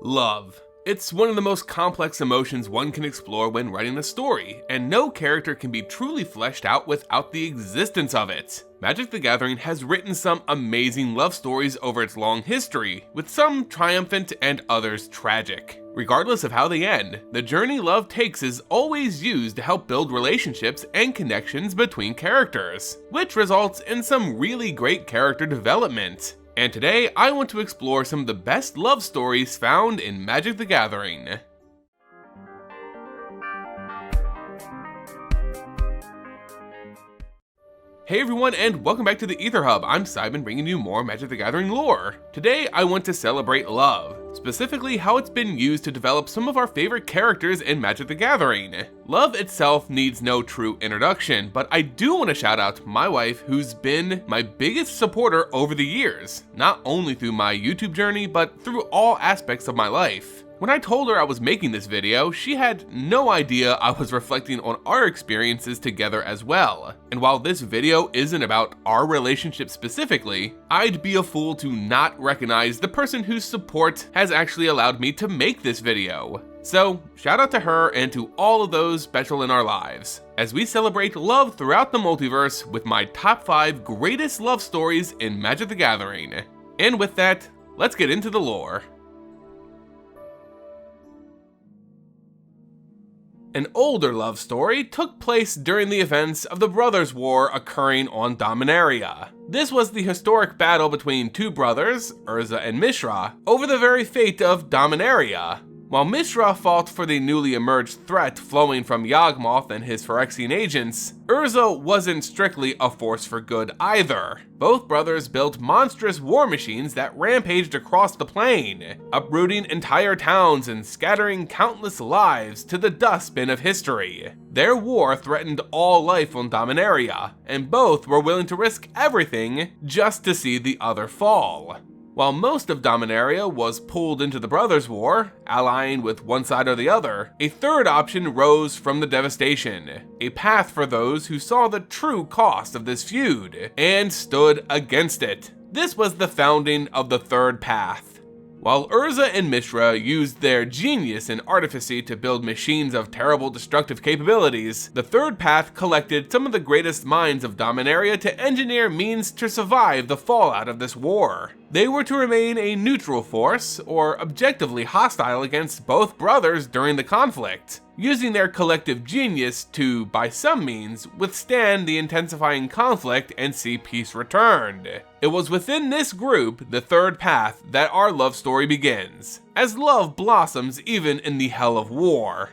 Love. It's one of the most complex emotions one can explore when writing a story, and no character can be truly fleshed out without the existence of it. Magic the Gathering has written some amazing love stories over its long history, with some triumphant and others tragic. Regardless of how they end, the journey love takes is always used to help build relationships and connections between characters, which results in some really great character development. And today, I want to explore some of the best love stories found in Magic the Gathering. Hey everyone, and welcome back to the Ether Hub. I'm Simon, bringing you more Magic the Gathering lore. Today, I want to celebrate love, specifically how it's been used to develop some of our favorite characters in Magic the Gathering. Love itself needs no true introduction, but I do want to shout out my wife, who's been my biggest supporter over the years, not only through my YouTube journey, but through all aspects of my life. When I told her I was making this video, she had no idea I was reflecting on our experiences together as well. And while this video isn't about our relationship specifically, I'd be a fool to not recognize the person whose support has actually allowed me to make this video. So, shout out to her and to all of those special in our lives, as we celebrate love throughout the multiverse with my top 5 greatest love stories in Magic the Gathering. And with that, let's get into the lore. An older love story took place during the events of the Brothers' War occurring on Dominaria. This was the historic battle between two brothers, Urza and Mishra, over the very fate of Dominaria. While Mishra fought for the newly emerged threat flowing from Yawgmoth and his Phyrexian agents, Urza wasn't strictly a force for good either. Both brothers built monstrous war machines that rampaged across the plane, uprooting entire towns and scattering countless lives to the dustbin of history. Their war threatened all life on Dominaria, and both were willing to risk everything just to see the other fall. While most of Dominaria was pulled into the Brothers' War, allying with one side or the other, a third option rose from the devastation, a path for those who saw the true cost of this feud, and stood against it. This was the founding of the Third Path. While Urza and Mishra used their genius and artifice to build machines of terrible destructive capabilities, the Third Path collected some of the greatest minds of Dominaria to engineer means to survive the fallout of this war. They were to remain a neutral force, or objectively hostile against both brothers during the conflict, using their collective genius to, by some means, withstand the intensifying conflict and see peace returned. It was within this group, the Third Path, that our love story begins, as love blossoms even in the hell of war.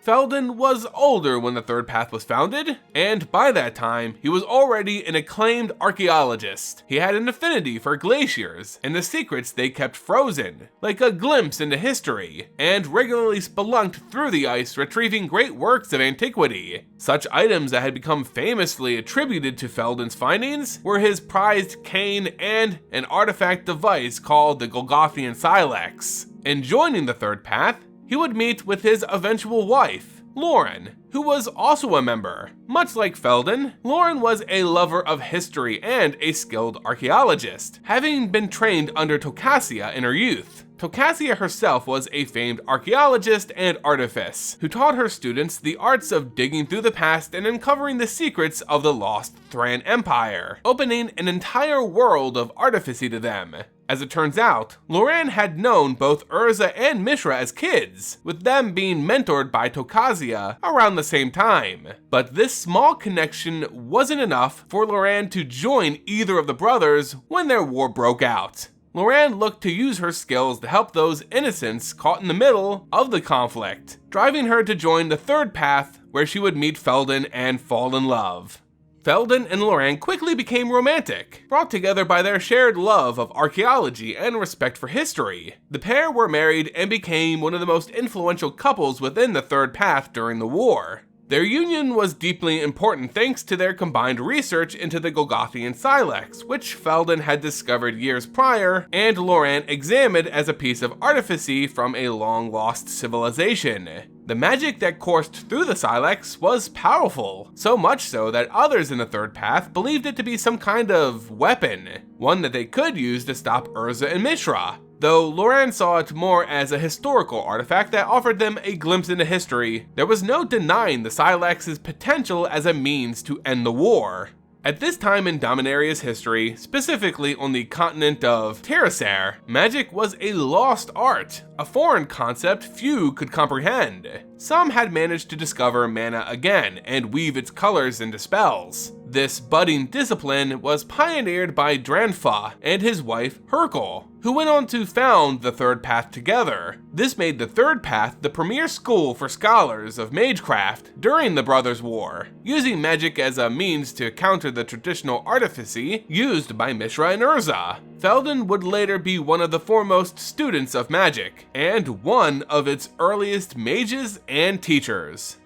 Feldon was older when the Third Path was founded, and by that time, he was already an acclaimed archaeologist. He had an affinity for glaciers and the secrets they kept frozen, like a glimpse into history, and regularly spelunked through the ice retrieving great works of antiquity. Such items that had become famously attributed to Feldon's findings were his prized cane and an artifact device called the Golgothian Silex. In joining the Third Path, he would meet with his eventual wife, Loran, who was also a member. Much like Feldon, Loran was a lover of history and a skilled archaeologist, having been trained under Tokasia in her youth. Tokasia herself was a famed archaeologist and artifice, who taught her students the arts of digging through the past and uncovering the secrets of the lost Thran Empire, opening an entire world of artifice to them. As it turns out, Loran had known both Urza and Mishra as kids, with them being mentored by Tokasia around the same time. But this small connection wasn't enough for Loran to join either of the brothers when their war broke out. Loran looked to use her skills to help those innocents caught in the middle of the conflict, driving her to join the Third Path, where she would meet Feldon and fall in love. Feldon and Loran quickly became romantic, brought together by their shared love of archaeology and respect for history. The pair were married and became one of the most influential couples within the Third Path during the war. Their union was deeply important thanks to their combined research into the Golgothian Silex, which Feldon had discovered years prior, and Loran examined as a piece of artifice from a long-lost civilization. The magic that coursed through the Silex was powerful, so much so that others in the Third Path believed it to be some kind of weapon, one that they could use to stop Urza and Mishra. Though Loran saw it more as a historical artifact that offered them a glimpse into history, there was no denying the Silex's potential as a means to end the war. At this time in Dominaria's history, specifically on the continent of Terracer, magic was a lost art, a foreign concept few could comprehend. Some had managed to discover mana again and weave its colors into spells. This budding discipline was pioneered by Dranfa and his wife Hercule, who went on to found the Third Path together. This made the Third Path the premier school for scholars of magecraft during the Brothers' War, using magic as a means to counter the traditional artifice used by Mishra and Urza. Feldon would later be one of the foremost students of magic, and one of its earliest mages and teachers.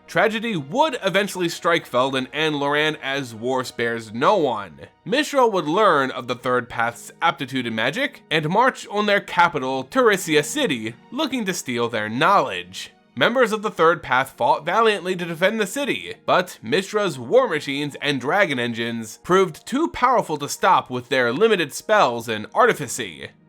Tragedy would eventually strike Feldon and Loran as war spares no one. Mishra would learn of the Third Path's aptitude in magic and march on their capital, Teresia City, looking to steal their knowledge. Members of the Third Path fought valiantly to defend the city, but Mishra's war machines and dragon engines proved too powerful to stop with their limited spells and artifice.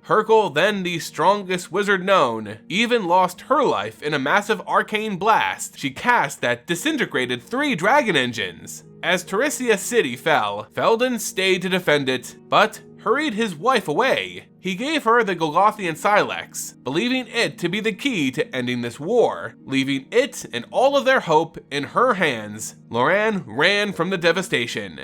Hercule, then the strongest wizard known, even lost her life in a massive arcane blast she cast that disintegrated 3 dragon engines. As Teresia City fell, Feldon stayed to defend it, but hurried his wife away. He gave her the Golgothian Silex, believing it to be the key to ending this war. Leaving it and all of their hope in her hands, Loran ran from the devastation.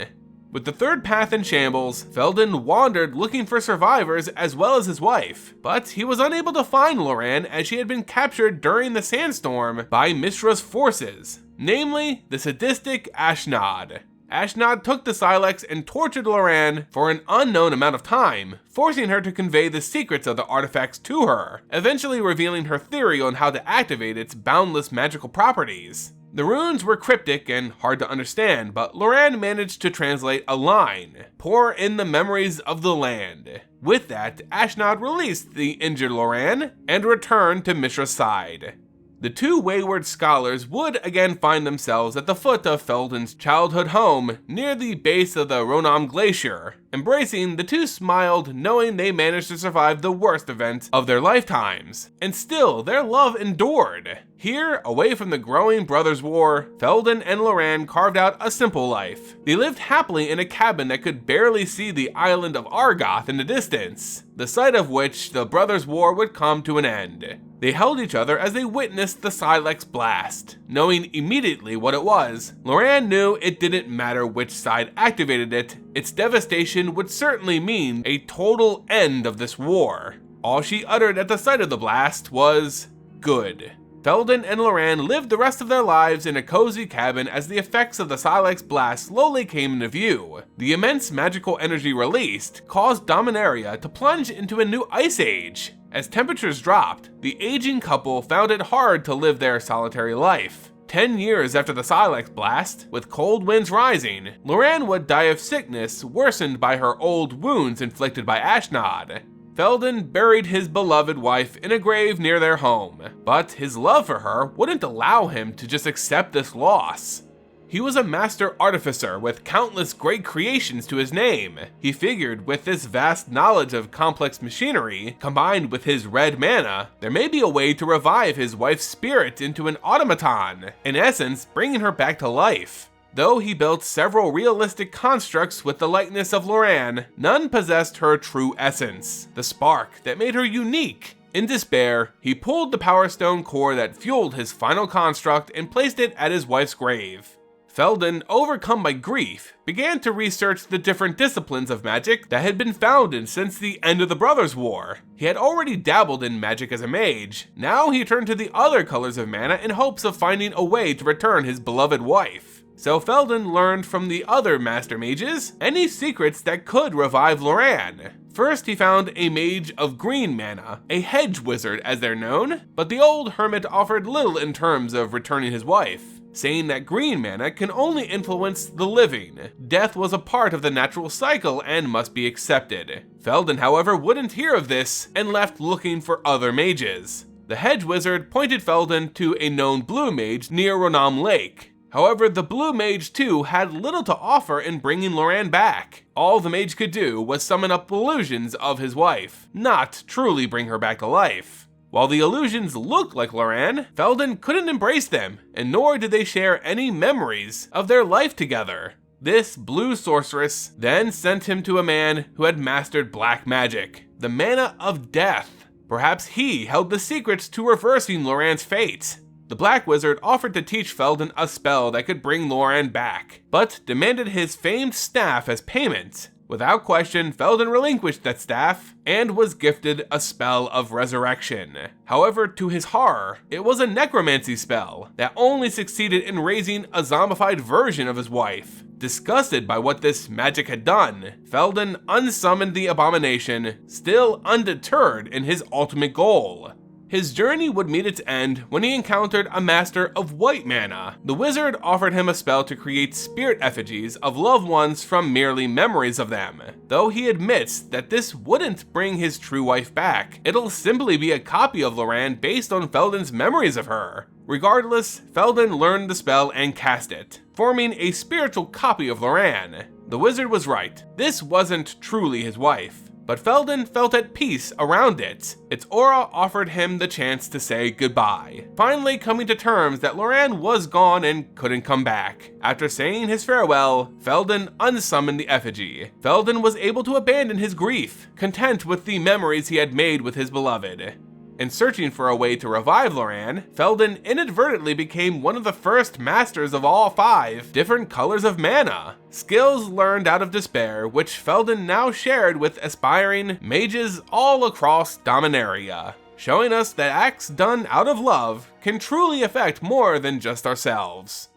With the Third Path in shambles, Feldon wandered looking for survivors as well as his wife, but he was unable to find Loran as she had been captured during the sandstorm by Mishra's forces, namely the sadistic Ashnod. Ashnod took the Silex and tortured Loran for an unknown amount of time, forcing her to convey the secrets of the artifacts to her, eventually revealing her theory on how to activate its boundless magical properties. The runes were cryptic and hard to understand, but Loran managed to translate a line, "Pour in the memories of the land." With that, Ashnod released the injured Loran and returned to Mishra's side. The two wayward scholars would again find themselves at the foot of Feldon's childhood home near the base of the Ronam Glacier. Embracing, the two smiled, knowing they managed to survive the worst event of their lifetimes. And still, their love endured. Here, away from the growing Brothers' War, Feldon and Loran carved out a simple life. They lived happily in a cabin that could barely see the island of Argoth in the distance, the sight of which the Brothers' War would come to an end. They held each other as they witnessed the Silex blast. Knowing immediately what it was, Loran knew it didn't matter which side activated it, its devastation would certainly mean a total end of this war. All she uttered at the sight of the blast was, "Good." Feldon and Loran lived the rest of their lives in a cozy cabin as the effects of the Silex blast slowly came into view. The immense magical energy released caused Dominaria to plunge into a new ice age. As temperatures dropped, the aging couple found it hard to live their solitary life. 10 years after the Silex blast, with cold winds rising, Loran would die of sickness worsened by her old wounds inflicted by Ashnod. Feldon buried his beloved wife in a grave near their home, but his love for her wouldn't allow him to just accept this loss. He was a master artificer with countless great creations to his name. He figured with this vast knowledge of complex machinery, combined with his red mana, there may be a way to revive his wife's spirit into an automaton, in essence bringing her back to life. Though he built several realistic constructs with the likeness of Loran, none possessed her true essence, the spark that made her unique. In despair, he pulled the Power Stone core that fueled his final construct and placed it at his wife's grave. Feldon, overcome by grief, began to research the different disciplines of magic that had been founded since the end of the Brothers' War. He had already dabbled in magic as a mage. Now he turned to the other colors of mana in hopes of finding a way to return his beloved wife. So Feldon learned from the other master mages any secrets that could revive Loran. First, he found a mage of green mana, a hedge wizard as they're known, but the old hermit offered little in terms of returning his wife, saying that green mana can only influence the living. Death was a part of the natural cycle and must be accepted. Feldon, however, wouldn't hear of this and left looking for other mages. The hedge wizard pointed Feldon to a known blue mage near Ronam Lake. However, the blue mage too had little to offer in bringing Loran back. All the mage could do was summon up illusions of his wife, not truly bring her back to life. While the illusions looked like Loran, Feldon couldn't embrace them, and nor did they share any memories of their life together. This blue sorceress then sent him to a man who had mastered black magic, the mana of death. Perhaps he held the secrets to reversing Loran's fate. The Black Wizard offered to teach Feldon a spell that could bring Loran back, but demanded his famed staff as payment. Without question, Feldon relinquished that staff and was gifted a spell of resurrection. However, to his horror, it was a necromancy spell that only succeeded in raising a zombified version of his wife. Disgusted by what this magic had done, Feldon unsummoned the abomination, still undeterred in his ultimate goal. His journey would meet its end when he encountered a master of white mana. The wizard offered him a spell to create spirit effigies of loved ones from merely memories of them. Though he admits that this wouldn't bring his true wife back, it'll simply be a copy of Loran based on Feldon's memories of her. Regardless, Feldon learned the spell and cast it, forming a spiritual copy of Loran. The wizard was right, this wasn't truly his wife. But Feldon felt at peace around it. Its aura offered him the chance to say goodbye, finally coming to terms that Loran was gone and couldn't come back. After saying his farewell, Feldon unsummoned the effigy. Feldon was able to abandon his grief, content with the memories he had made with his beloved. In searching for a way to revive Loran, Feldon inadvertently became one of the first masters of all 5 different colors of mana, skills learned out of despair which Feldon now shared with aspiring mages all across Dominaria, showing us that acts done out of love can truly affect more than just ourselves.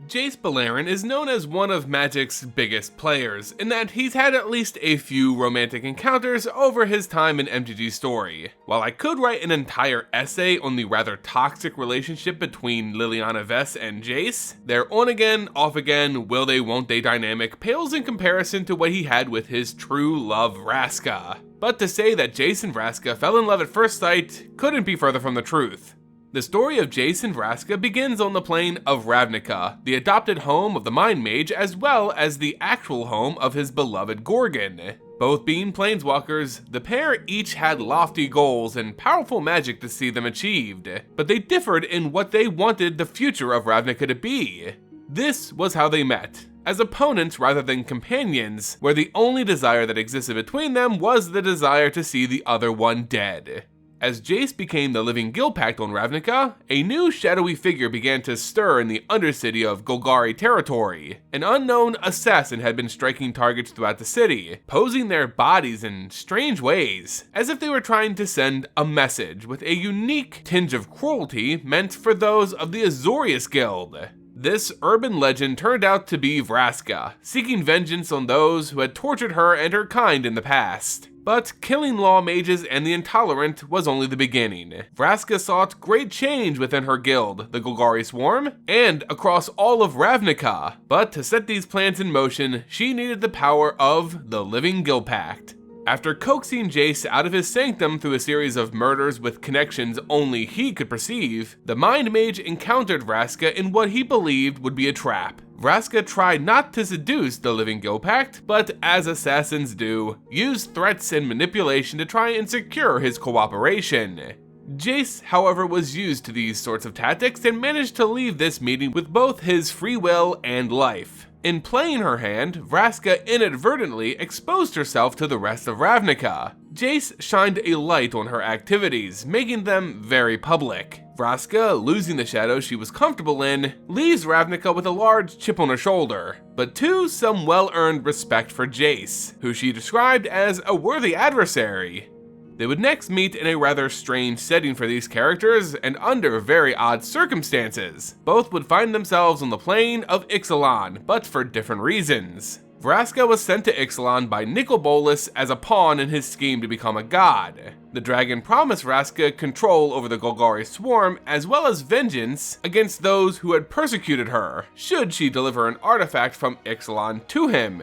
Jace Vraska is known as one of Magic's biggest players, in that he's had at least a few romantic encounters over his time in MTG Story. While I could write an entire essay on the rather toxic relationship between Liliana Vess and Jace, their on-again, off-again, will-they-won't-they dynamic pales in comparison to what he had with his true love Vraska. But to say that Jace and Vraska fell in love at first sight couldn't be further from the truth. The story of Jace and Vraska begins on the plane of Ravnica, the adopted home of the Mind Mage as well as the actual home of his beloved Gorgon. Both being planeswalkers, the pair each had lofty goals and powerful magic to see them achieved, but they differed in what they wanted the future of Ravnica to be. This was how they met, as opponents rather than companions, where the only desire that existed between them was the desire to see the other one dead. As Jace became the living Guildpact on Ravnica, a new shadowy figure began to stir in the undercity of Golgari territory. An unknown assassin had been striking targets throughout the city, posing their bodies in strange ways, as if they were trying to send a message with a unique tinge of cruelty meant for those of the Azorius Guild. This urban legend turned out to be Vraska, seeking vengeance on those who had tortured her and her kind in the past. But killing law mages and the intolerant was only the beginning. Vraska sought great change within her guild, the Golgari Swarm, and across all of Ravnica. But to set these plans in motion, she needed the power of the Living Guildpact. After coaxing Jace out of his sanctum through a series of murders with connections only he could perceive, the Mind Mage encountered Vraska in what he believed would be a trap. Vraska tried not to seduce the Living Guildpact, but as assassins do, used threats and manipulation to try and secure his cooperation. Jace, however, was used to these sorts of tactics and managed to leave this meeting with both his free will and life. In playing her hand, Vraska inadvertently exposed herself to the rest of Ravnica. Jace shined a light on her activities, making them very public. Vraska, losing the shadow she was comfortable in, leaves Ravnica with a large chip on her shoulder, but too some well-earned respect for Jace, who she described as a worthy adversary. They would next meet in a rather strange setting for these characters, and under very odd circumstances. Both would find themselves on the plane of Ixalan, but for different reasons. Vraska was sent to Ixalan by Nicol Bolas as a pawn in his scheme to become a god. The dragon promised Vraska control over the Golgari Swarm, as well as vengeance against those who had persecuted her, should she deliver an artifact from Ixalan to him.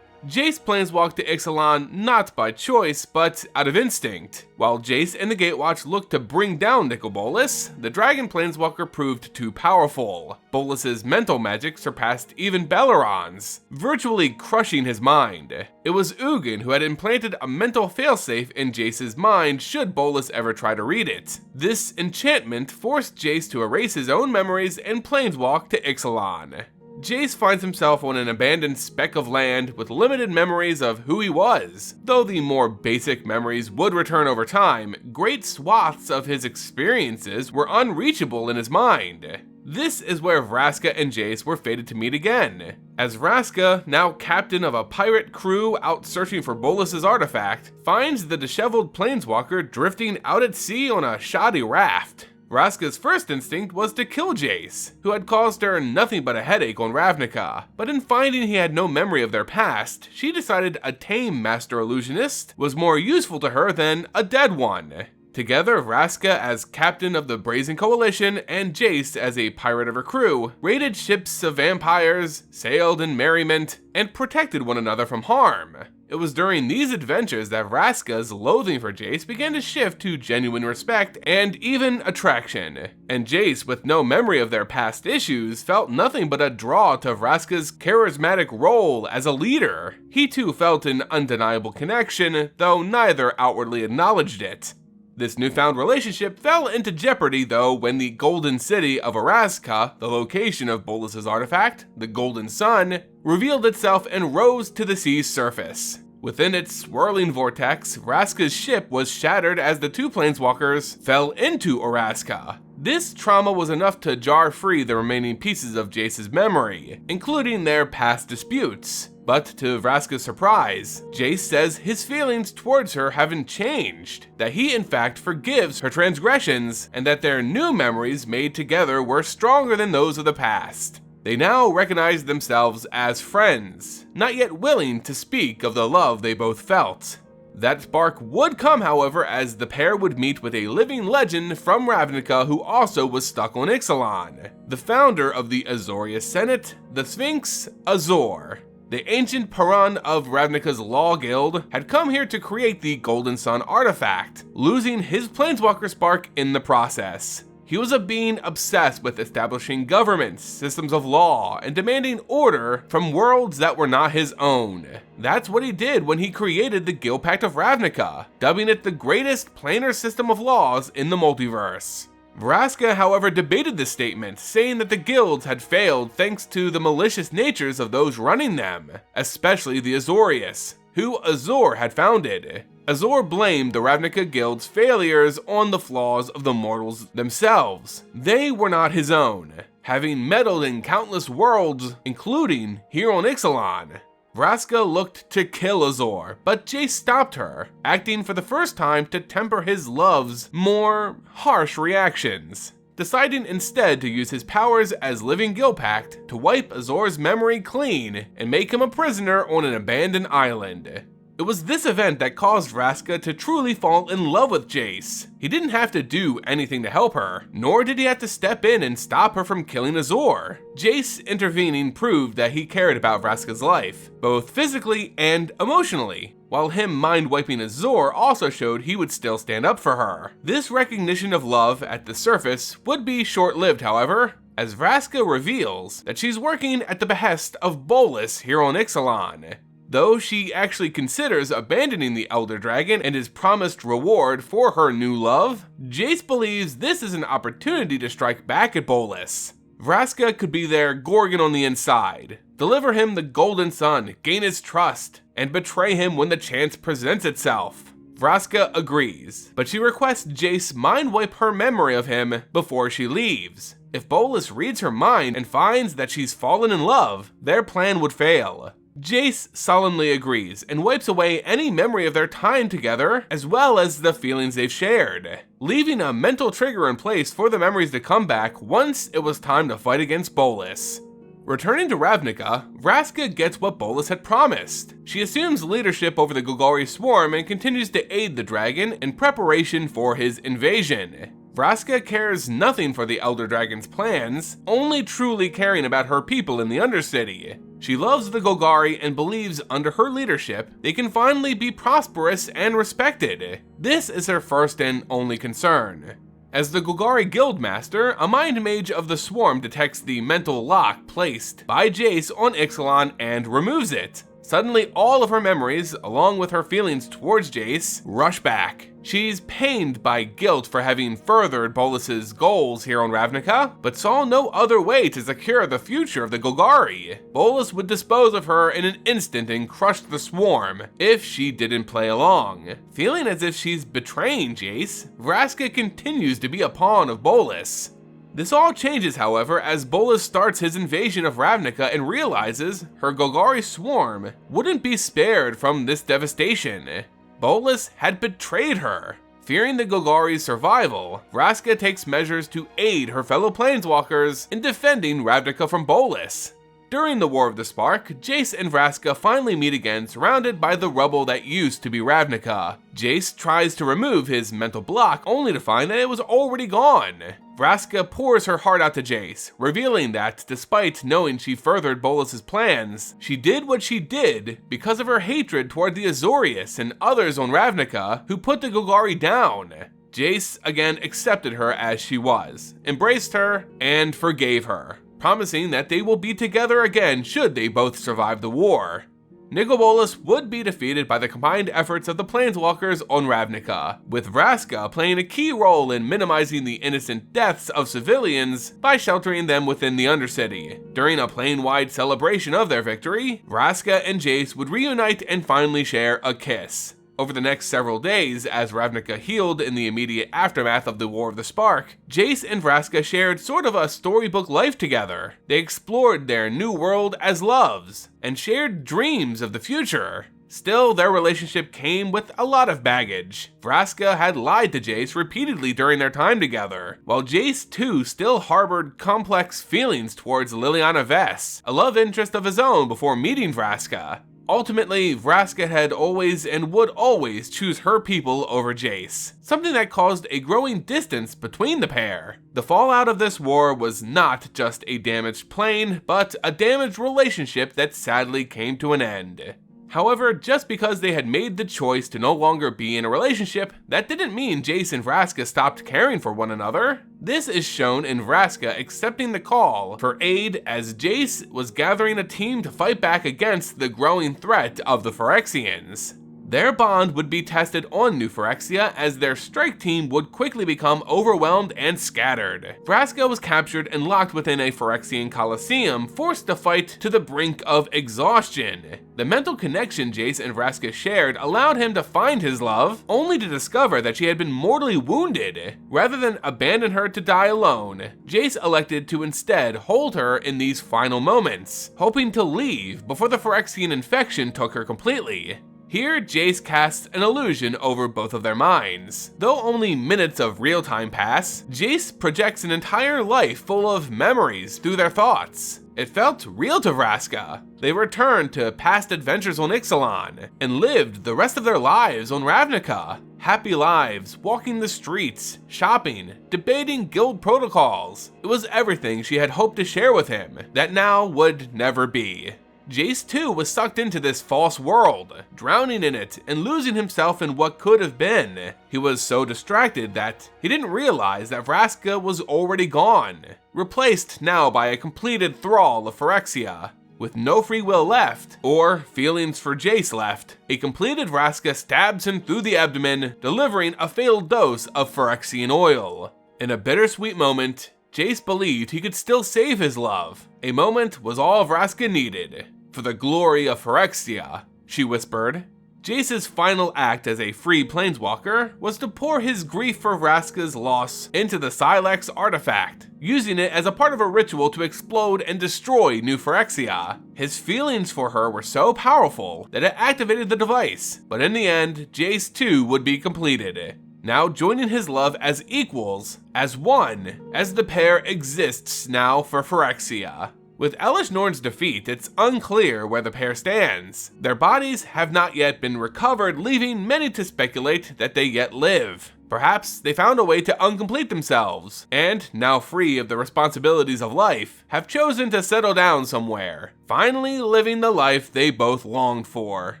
Jace planeswalked to Ixalan not by choice, but out of instinct. While Jace and the Gatewatch looked to bring down Nicol Bolas, the Dragon Planeswalker proved too powerful. Bolas's mental magic surpassed even Beleron's, virtually crushing his mind. It was Ugin who had implanted a mental failsafe in Jace's mind should Bolas ever try to read it. This enchantment forced Jace to erase his own memories and planeswalk to Ixalan. Jace finds himself on an abandoned speck of land with limited memories of who he was. Though the more basic memories would return over time, great swaths of his experiences were unreachable in his mind. This is where Vraska and Jace were fated to meet again, as Vraska, now captain of a pirate crew out searching for Bolas's artifact, finds the disheveled planeswalker drifting out at sea on a shoddy raft. Vraska's first instinct was to kill Jace, who had caused her nothing but a headache on Ravnica, but in finding he had no memory of their past, she decided a tame master illusionist was more useful to her than a dead one. Together, Vraska as captain of the Brazen Coalition and Jace as a pirate of her crew, raided ships of vampires, sailed in merriment, and protected one another from harm. It was during these adventures that Vraska's loathing for Jace began to shift to genuine respect and even attraction, and Jace, with no memory of their past issues, felt nothing but a draw to Vraska's charismatic role as a leader. He too felt an undeniable connection, though neither outwardly acknowledged it. This newfound relationship fell into jeopardy though when the Golden City of Orazca, the location of Bolas's artifact, the Golden Sun, revealed itself and rose to the sea's surface. Within its swirling vortex, Vraska's ship was shattered as the two planeswalkers fell into Orazca. This trauma was enough to jar free the remaining pieces of Jace's memory, including their past disputes. But to Vraska's surprise, Jace says his feelings towards her haven't changed, that he in fact forgives her transgressions, and that their new memories made together were stronger than those of the past. They now recognize themselves as friends, not yet willing to speak of the love they both felt. That spark would come, however, as the pair would meet with a living legend from Ravnica who also was stuck on Ixalan, the founder of the Azorius Senate, the Sphinx, Azor. The ancient Paran of Ravnica's Law Guild had come here to create the Golden Sun artifact, losing his planeswalker spark in the process. He was a being obsessed with establishing governments, systems of law, and demanding order from worlds that were not his own. That's what he did when he created the Guild Pact of Ravnica, dubbing it the greatest planar system of laws in the multiverse. Vraska, however, debated this statement, saying that the guilds had failed thanks to the malicious natures of those running them, especially the Azorius, who Azor had founded. Azor blamed the Ravnica Guild's failures on the flaws of the mortals themselves. They were not his own, having meddled in countless worlds, including here on Ixalan. Vraska looked to kill Azor, but Jace stopped her, acting for the first time to temper his love's more harsh reactions, deciding instead to use his powers as living Guild Pact to wipe Azor's memory clean and make him a prisoner on an abandoned island. It was this event that caused Vraska to truly fall in love with Jace. He didn't have to do anything to help her, nor did he have to step in and stop her from killing Azor. Jace intervening proved that he cared about Vraska's life, both physically and emotionally, while him mind-wiping Azor also showed he would still stand up for her. This recognition of love at the surface would be short-lived, however, as Vraska reveals that she's working at the behest of Bolas here on Ixalan. Though she actually considers abandoning the Elder Dragon and his promised reward for her new love, Jace believes this is an opportunity to strike back at Bolas. Vraska could be their Gorgon on the inside, deliver him the Golden Sun, gain his trust, and betray him when the chance presents itself. Vraska agrees, but she requests Jace mind-wipe her memory of him before she leaves. If Bolas reads her mind and finds that she's fallen in love, their plan would fail. Jace solemnly agrees and wipes away any memory of their time together, as well as the feelings they've shared, leaving a mental trigger in place for the memories to come back once it was time to fight against Bolas. Returning to Ravnica, Vraska gets what Bolas had promised. She assumes leadership over the Golgari swarm and continues to aid the dragon in preparation for his invasion. Vraska cares nothing for the Elder Dragon's plans, only truly caring about her people in the Undercity. She loves the Golgari and believes under her leadership, they can finally be prosperous and respected. This is her first and only concern. As the Golgari Guildmaster, a mind mage of the Swarm detects the mental lock placed by Jace on Ixalan and removes it. Suddenly, all of her memories, along with her feelings towards Jace, rush back. She's pained by guilt for having furthered Bolas's goals here on Ravnica, but saw no other way to secure the future of the Golgari. Bolas would dispose of her in an instant and crush the Swarm, if she didn't play along. Feeling as if she's betraying Jace, Vraska continues to be a pawn of Bolas. This all changes, however, as Bolas starts his invasion of Ravnica and realizes her Golgari swarm wouldn't be spared from this devastation. Bolas had betrayed her. Fearing the Golgari's survival, Vraska takes measures to aid her fellow planeswalkers in defending Ravnica from Bolas. During the War of the Spark, Jace and Vraska finally meet again, surrounded by the rubble that used to be Ravnica. Jace tries to remove his mental block, only to find that it was already gone. Vraska pours her heart out to Jace, revealing that, despite knowing she furthered Bolas's plans, she did what she did because of her hatred toward the Azorius and others on Ravnica who put the Golgari down. Jace again accepted her as she was, embraced her, and forgave her, promising that they will be together again should they both survive the war. Bolas would be defeated by the combined efforts of the Planeswalkers on Ravnica, with Vraska playing a key role in minimizing the innocent deaths of civilians by sheltering them within the Undercity. During a plane-wide celebration of their victory, Vraska and Jace would reunite and finally share a kiss. Over the next several days, as Ravnica healed in the immediate aftermath of the War of the Spark, Jace and Vraska shared sort of a storybook life together. They explored their new world as loves, and shared dreams of the future. Still, their relationship came with a lot of baggage. Vraska had lied to Jace repeatedly during their time together, while Jace too still harbored complex feelings towards Liliana Vess, a love interest of his own before meeting Vraska. Ultimately, Vraska had always and would always choose her people over Jace, something that caused a growing distance between the pair. The fallout of this war was not just a damaged plane, but a damaged relationship that sadly came to an end. However, just because they had made the choice to no longer be in a relationship, that didn't mean Jace and Vraska stopped caring for one another. This is shown in Vraska accepting the call for aid as Jace was gathering a team to fight back against the growing threat of the Phyrexians. Their bond would be tested on New Phyrexia as their strike team would quickly become overwhelmed and scattered. Vraska was captured and locked within a Phyrexian Colosseum, forced to fight to the brink of exhaustion. The mental connection Jace and Vraska shared allowed him to find his love, only to discover that she had been mortally wounded. Rather than abandon her to die alone, Jace elected to instead hold her in these final moments, hoping to leave before the Phyrexian infection took her completely. Here, Jace casts an illusion over both of their minds. Though only minutes of real time pass, Jace projects an entire life full of memories through their thoughts. It felt real to Vraska. They returned to past adventures on Ixalan, and lived the rest of their lives on Ravnica. Happy lives, walking the streets, shopping, debating guild protocols. It was everything she had hoped to share with him, that now would never be. Jace too was sucked into this false world, drowning in it and losing himself in what could have been. He was so distracted that he didn't realize that Vraska was already gone, replaced now by a completed thrall of Phyrexia. With no free will left, or feelings for Jace left, a completed Vraska stabs him through the abdomen, delivering a fatal dose of Phyrexian oil. In a bittersweet moment, Jace believed he could still save his love. A moment was all Vraska needed. For the glory of Phyrexia, she whispered. Jace's final act as a free planeswalker was to pour his grief for Vraska's loss into the Silex artifact, using it as a part of a ritual to explode and destroy New Phyrexia. His feelings for her were so powerful that it activated the device, but in the end, Jace too would be completed. Now joining his love as equals, as one, as the pair exists now for Phyrexia. With Elesh Norn's defeat, it's unclear where the pair stands. Their bodies have not yet been recovered, leaving many to speculate that they yet live. Perhaps they found a way to uncomplete themselves, and, now free of the responsibilities of life, have chosen to settle down somewhere, finally living the life they both longed for.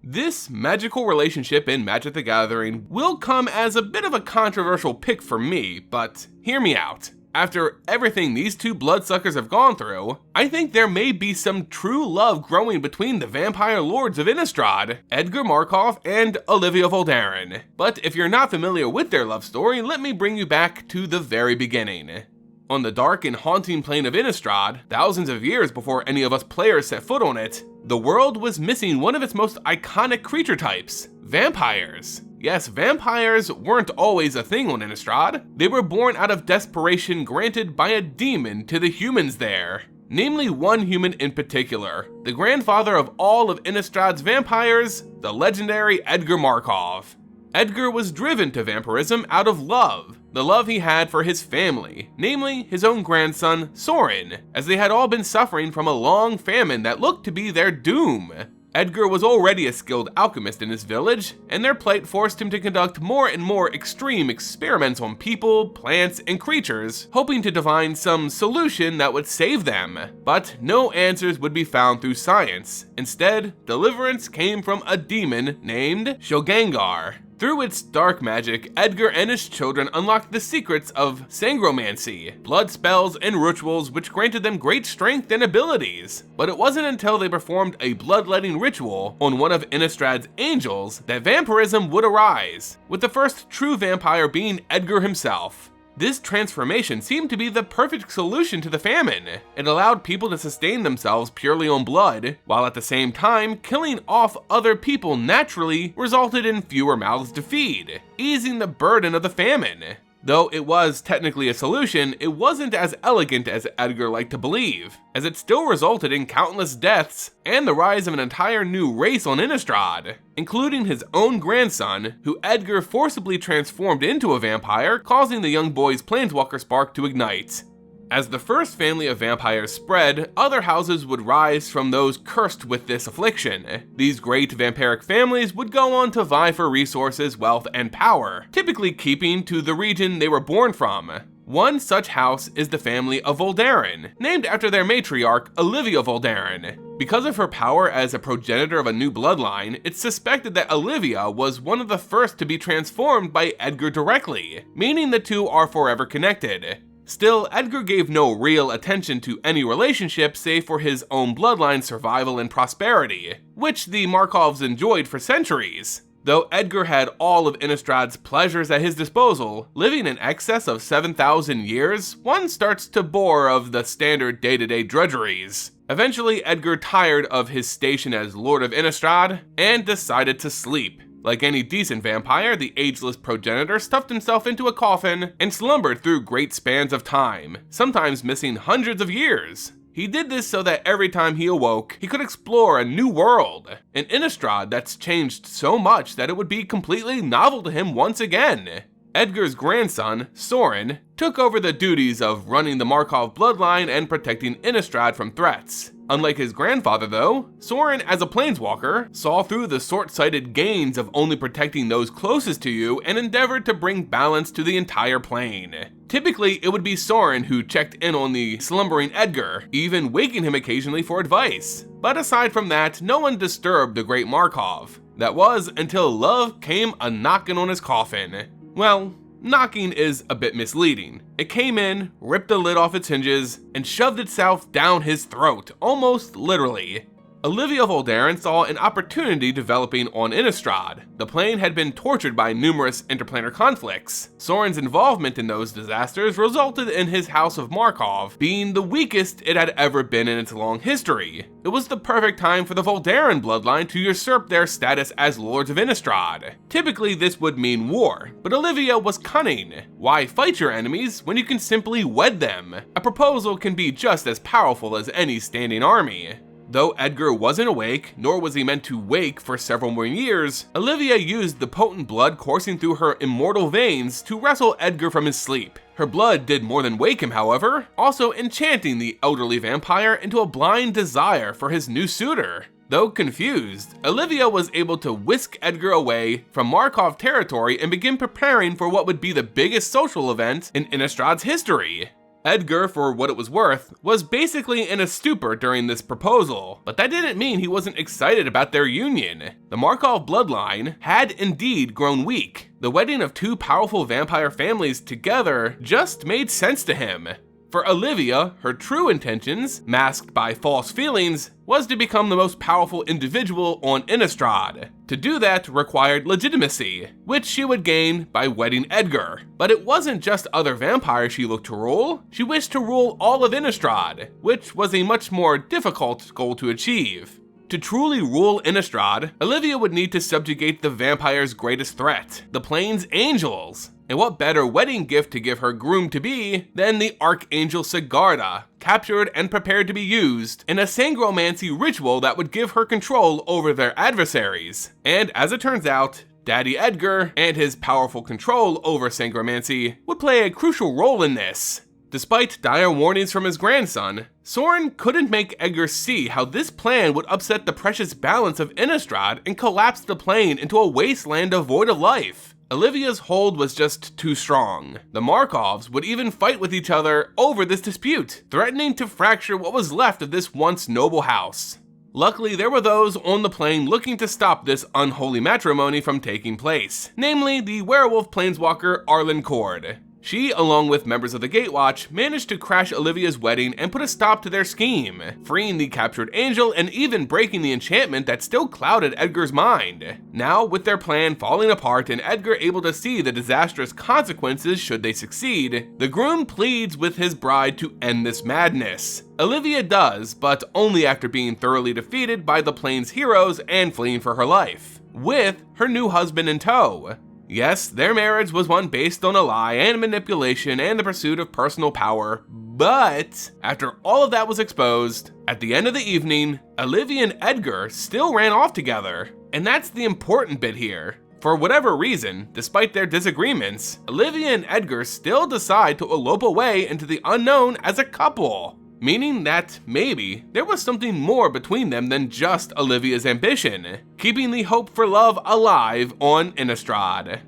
This magical relationship in Magic the Gathering will come as a bit of a controversial pick for me, but hear me out. After everything these two bloodsuckers have gone through, I think there may be some true love growing between the vampire lords of Innistrad, Edgar Markov and Olivia Voldaren. But if you're not familiar with their love story, let me bring you back to the very beginning. On the dark and haunting plane of Innistrad, thousands of years before any of us players set foot on it, the world was missing one of its most iconic creature types, vampires. Yes, vampires weren't always a thing on Innistrad. They were born out of desperation granted by a demon to the humans there. Namely one human in particular, the grandfather of all of Innistrad's vampires, the legendary Edgar Markov. Edgar was driven to vampirism out of love, the love he had for his family, namely his own grandson, Sorin, as they had all been suffering from a long famine that looked to be their doom. Edgar was already a skilled alchemist in his village, and their plight forced him to conduct more and more extreme experiments on people, plants, and creatures, hoping to divine some solution that would save them. But no answers would be found through science. Instead, deliverance came from a demon named Shogangar. Through its dark magic, Edgar and his children unlocked the secrets of sangromancy, blood spells, and rituals which granted them great strength and abilities. But it wasn't until they performed a bloodletting ritual on one of Innistrad's angels that vampirism would arise, with the first true vampire being Edgar himself. This transformation seemed to be the perfect solution to the famine. It allowed people to sustain themselves purely on blood, while at the same time killing off other people naturally resulted in fewer mouths to feed, easing the burden of the famine. Though it was technically a solution, it wasn't as elegant as Edgar liked to believe, as it still resulted in countless deaths and the rise of an entire new race on Innistrad, including his own grandson, who Edgar forcibly transformed into a vampire, causing the young boy's planeswalker spark to ignite. As the first family of vampires spread, other houses would rise from those cursed with this affliction. These great vampiric families would go on to vie for resources, wealth, and power, typically keeping to the region they were born from. One such house is the family of Voldaren, named after their matriarch, Olivia Voldaren. Because of her power as a progenitor of a new bloodline, it's suspected that Olivia was one of the first to be transformed by Edgar directly, meaning the two are forever connected. Still, Edgar gave no real attention to any relationship save for his own bloodline's survival and prosperity, which the Markovs enjoyed for centuries. Though Edgar had all of Innistrad's pleasures at his disposal, living in excess of 7,000 years, one starts to bore of the standard day-to-day drudgeries. Eventually, Edgar tired of his station as Lord of Innistrad and decided to sleep. Like any decent vampire, the ageless progenitor stuffed himself into a coffin and slumbered through great spans of time, sometimes missing hundreds of years. He did this so that every time he awoke, he could explore a new world, an Innistrad that's changed so much that it would be completely novel to him once again. Edgar's grandson, Sorin, took over the duties of running the Markov bloodline and protecting Innistrad from threats. Unlike his grandfather though, Sorin as a planeswalker saw through the short-sighted gains of only protecting those closest to you and endeavored to bring balance to the entire plane. Typically, it would be Sorin who checked in on the slumbering Edgar, even waking him occasionally for advice. But aside from that, no one disturbed the great Markov. That was until love came a-knocking on his coffin. Well, knocking is a bit misleading. It came in, ripped the lid off its hinges, and shoved itself down his throat, almost literally. Olivia Voldaren saw an opportunity developing on Innistrad. The plane had been tortured by numerous interplanar conflicts. Sorin's involvement in those disasters resulted in his House of Markov being the weakest it had ever been in its long history. It was the perfect time for the Voldaren bloodline to usurp their status as Lords of Innistrad. Typically this would mean war, but Olivia was cunning. Why fight your enemies when you can simply wed them? A proposal can be just as powerful as any standing army. Though Edgar wasn't awake, nor was he meant to wake for several more years, Olivia used the potent blood coursing through her immortal veins to wrestle Edgar from his sleep. Her blood did more than wake him, however, also enchanting the elderly vampire into a blind desire for his new suitor. Though confused, Olivia was able to whisk Edgar away from Markov territory and begin preparing for what would be the biggest social event in Innistrad's history. Edgar, for what it was worth, was basically in a stupor during this proposal, but that didn't mean he wasn't excited about their union. The Markov bloodline had indeed grown weak. The wedding of two powerful vampire families together just made sense to him. For Olivia, her true intentions, masked by false feelings, was to become the most powerful individual on Innistrad. To do that required legitimacy, which she would gain by wedding Edgar. But it wasn't just other vampires she looked to rule, she wished to rule all of Innistrad, which was a much more difficult goal to achieve. To truly rule Innistrad, Olivia would need to subjugate the vampire's greatest threat, the Plains Angels. And what better wedding gift to give her groom-to-be than the Archangel Sigarda, captured and prepared to be used in a sangromancy ritual that would give her control over their adversaries. And as it turns out, Daddy Edgar and his powerful control over sangromancy would play a crucial role in this. Despite dire warnings from his grandson, Soren couldn't make Edgar see how this plan would upset the precious balance of Innistrad and collapse the plane into a wasteland devoid of life. Olivia's hold was just too strong. The Markovs would even fight with each other over this dispute, threatening to fracture what was left of this once noble house. Luckily, there were those on the plane looking to stop this unholy matrimony from taking place, namely the werewolf planeswalker Arlen Cord. She, along with members of the Gatewatch, managed to crash Olivia's wedding and put a stop to their scheme, freeing the captured angel and even breaking the enchantment that still clouded Edgar's mind. Now, with their plan falling apart and Edgar able to see the disastrous consequences should they succeed, the groom pleads with his bride to end this madness. Olivia does, but only after being thoroughly defeated by the Plains heroes and fleeing for her life, with her new husband in tow. Yes, their marriage was one based on a lie and manipulation and the pursuit of personal power, but after all of that was exposed, at the end of the evening, Olivia and Edgar still ran off together. And that's the important bit here. For whatever reason, despite their disagreements, Olivia and Edgar still decide to elope away into the unknown as a couple. Meaning that maybe there was something more between them than just Olivia's ambition, keeping the hope for love alive on Innistrad.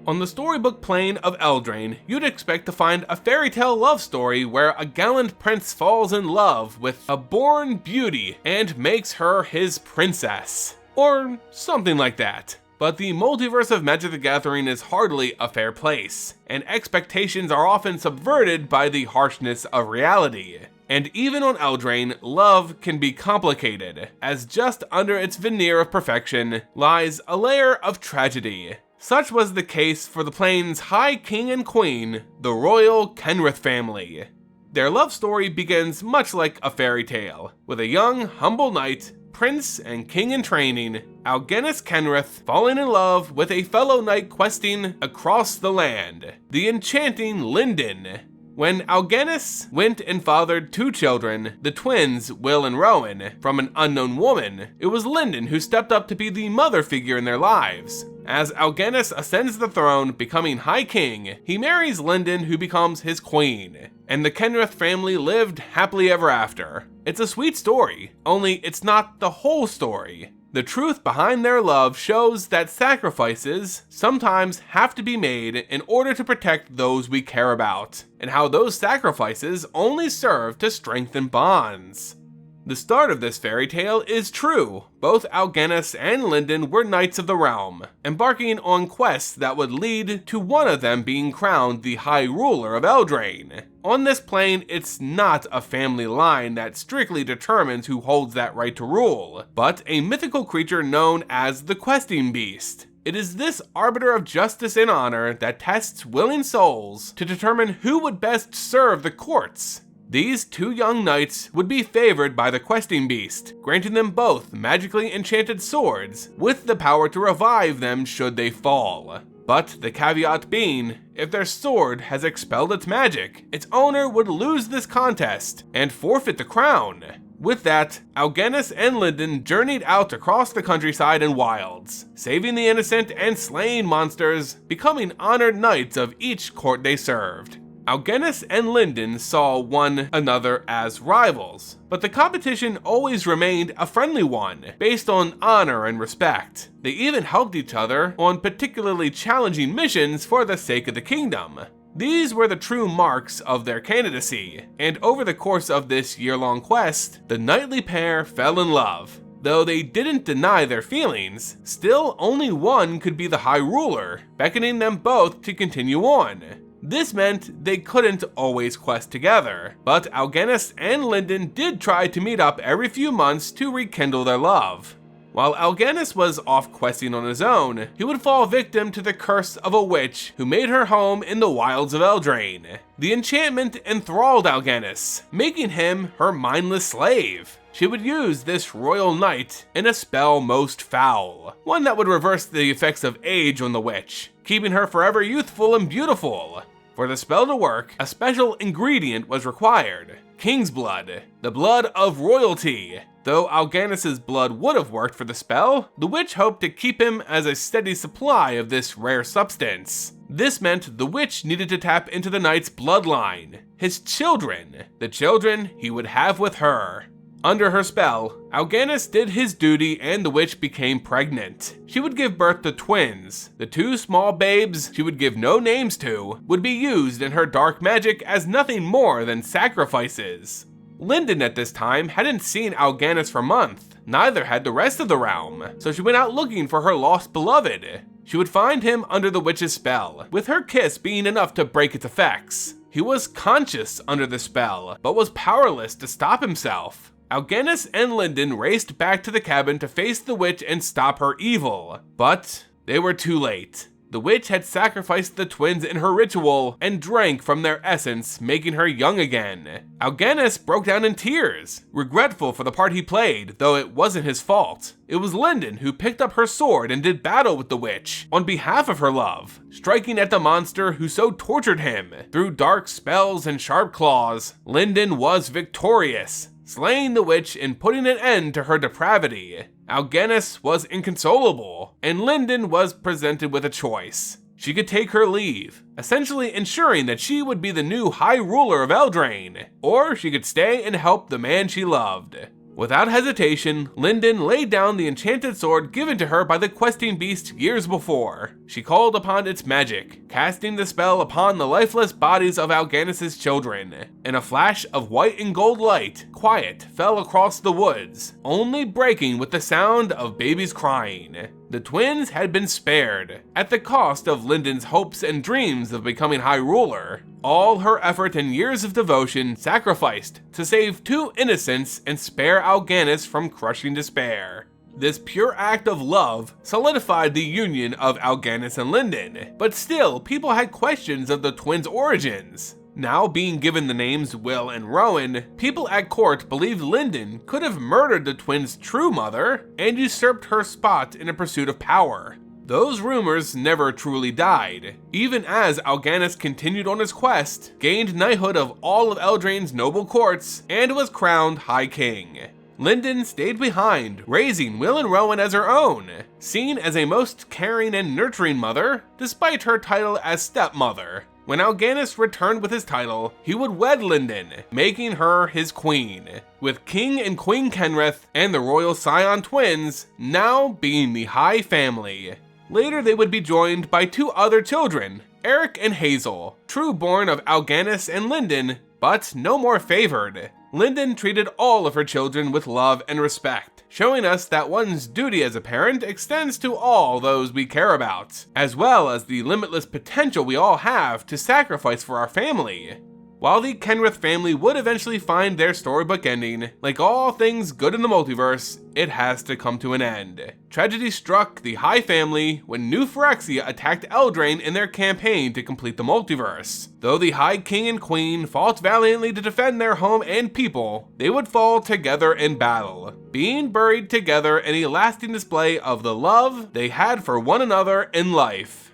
On the storybook plane of Eldraine, you'd expect to find a fairy tale love story where a gallant prince falls in love with a born beauty and makes her his princess, or something like that. But the Multiverse of Magic the Gathering is hardly a fair place, and expectations are often subverted by the harshness of reality. And even on Eldraine, love can be complicated, as just under its veneer of perfection lies a layer of tragedy. Such was the case for the plane's High King and Queen, the royal Kenrith family. Their love story begins much like a fairy tale, with a young, humble knight, prince and king in training, Algenus Kenrith, falling in love with a fellow knight questing across the land, the enchanting Linden. When Algenus went and fathered two children, the twins Will and Rowan, from an unknown woman, it was Linden who stepped up to be the mother figure in their lives. As Algenus ascends the throne, becoming High King, he marries Linden, who becomes his queen, and the Kenrith family lived happily ever after. It's a sweet story, only it's not the whole story. The truth behind their love shows that sacrifices sometimes have to be made in order to protect those we care about, and how those sacrifices only serve to strengthen bonds. The start of this fairy tale is true. Both Algenus and Linden were knights of the realm, embarking on quests that would lead to one of them being crowned the High Ruler of Eldraine. On this plane, it's not a family line that strictly determines who holds that right to rule, but a mythical creature known as the Questing Beast. It is this arbiter of justice and honor that tests willing souls to determine who would best serve the courts. These two young knights would be favored by the Questing Beast, granting them both magically enchanted swords, with the power to revive them should they fall. But the caveat being, if their sword has expelled its magic, its owner would lose this contest and forfeit the crown. With that, Algenus and Linde journeyed out across the countryside and wilds, saving the innocent and slaying monsters, becoming honored knights of each court they served. Algenus and Linde saw one another as rivals, but the competition always remained a friendly one, based on honor and respect. They even helped each other on particularly challenging missions for the sake of the kingdom. These were the true marks of their candidacy, and over the course of this year-long quest, the knightly pair fell in love. Though they didn't deny their feelings, still only one could be the High Ruler, beckoning them both to continue on. This meant they couldn't always quest together, but Algenus and Linde did try to meet up every few months to rekindle their love. While Algenus was off questing on his own, he would fall victim to the curse of a witch who made her home in the wilds of Eldraine. The enchantment enthralled Algenus, making him her mindless slave. She would use this royal knight in a spell most foul, one that would reverse the effects of age on the witch, keeping her forever youthful and beautiful. For the spell to work, a special ingredient was required: king's blood, the blood of royalty. Though Algenus' blood would have worked for the spell, the witch hoped to keep him as a steady supply of this rare substance. This meant the witch needed to tap into the knight's bloodline, his children, the children he would have with her. Under her spell, Algenus did his duty and the witch became pregnant. She would give birth to twins. The two small babes she would give no names to would be used in her dark magic as nothing more than sacrifices. Linde at this time hadn't seen Algenus for months, neither had the rest of the realm, so she went out looking for her lost beloved. She would find him under the witch's spell, with her kiss being enough to break its effects. He was conscious under the spell, but was powerless to stop himself. Algenus and Linde raced back to the cabin to face the witch and stop her evil, but they were too late. The witch had sacrificed the twins in her ritual and drank from their essence, making her young again. Algenus broke down in tears, regretful for the part he played, though it wasn't his fault. It was Linde who picked up her sword and did battle with the witch on behalf of her love, striking at the monster who so tortured him. Through dark spells and sharp claws, Linde was victorious, slaying the witch and putting an end to her depravity. Algenus was inconsolable, and Linde was presented with a choice. She could take her leave, essentially ensuring that she would be the new High Ruler of Eldraine, or she could stay and help the man she loved. Without hesitation, Linde laid down the enchanted sword given to her by the questing beast years before. She called upon its magic, casting the spell upon the lifeless bodies of Algenus' children. In a flash of white and gold light, quiet fell across the woods, only breaking with the sound of babies crying. The twins had been spared, at the cost of Linde's hopes and dreams of becoming High Ruler. All her effort and years of devotion sacrificed to save two innocents and spare Algenus from crushing despair. This pure act of love solidified the union of Algenus and Linde, but still people had questions of the twins' origins. Now being given the names Will and Rowan, people at court believed Linde could have murdered the twins' true mother and usurped her spot in a pursuit of power. Those rumors never truly died, even as Algenus continued on his quest, gained knighthood of all of Eldraine's noble courts, and was crowned High King. Linde stayed behind, raising Will and Rowan as her own, seen as a most caring and nurturing mother, despite her title as stepmother. When Algenus returned with his title, he would wed Linde, making her his queen, with King and Queen Kenrith and the royal scion twins now being the High family. Later they would be joined by two other children, Eric and Hazel, true born of Algenus and Linde, but no more favored. Linde treated all of her children with love and respect, showing us that one's duty as a parent extends to all those we care about, as well as the limitless potential we all have to sacrifice for our family. While the Kenrith family would eventually find their storybook ending, like all things good in the multiverse, it has to come to an end. Tragedy struck the High family when New Phyrexia attacked Eldraine in their campaign to complete the multiverse. Though the High King and Queen fought valiantly to defend their home and people, they would fall together in battle, being buried together in a lasting display of the love they had for one another in life.